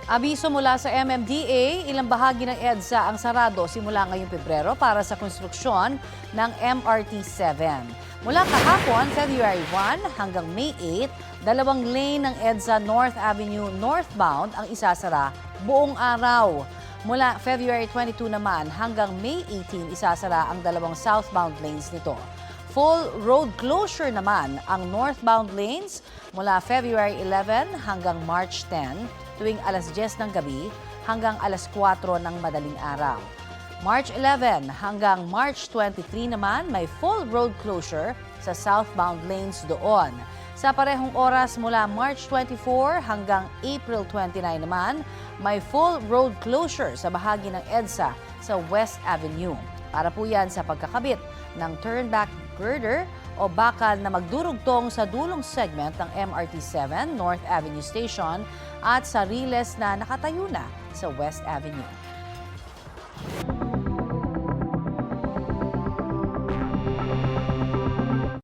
Abiso mula sa MMDA, ilang bahagi ng EDSA ang sarado simula ngayong Pebrero para sa konstruksyon ng MRT-7. Mula kahapon, February 1 hanggang May 8, dalawang lane ng EDSA North Avenue northbound ang isasara buong araw. Mula February 22 naman hanggang May 18, isasara ang dalawang southbound lanes nito. Full road closure naman ang northbound lanes mula February 11 hanggang March 10 tuwing alas 10 ng gabi hanggang alas 4 ng madaling araw. March 11 hanggang March 23 naman may full road closure sa southbound lanes doon. Sa parehong oras mula March 24 hanggang April 29 naman, may full road closure sa bahagi ng EDSA sa West Avenue. Para po yan sa pagkakabit ng turnback girder o bakal na magdurugtong sa dulong segment ng MRT-7 North Avenue Station at sa riles na nakatayo na sa West Avenue.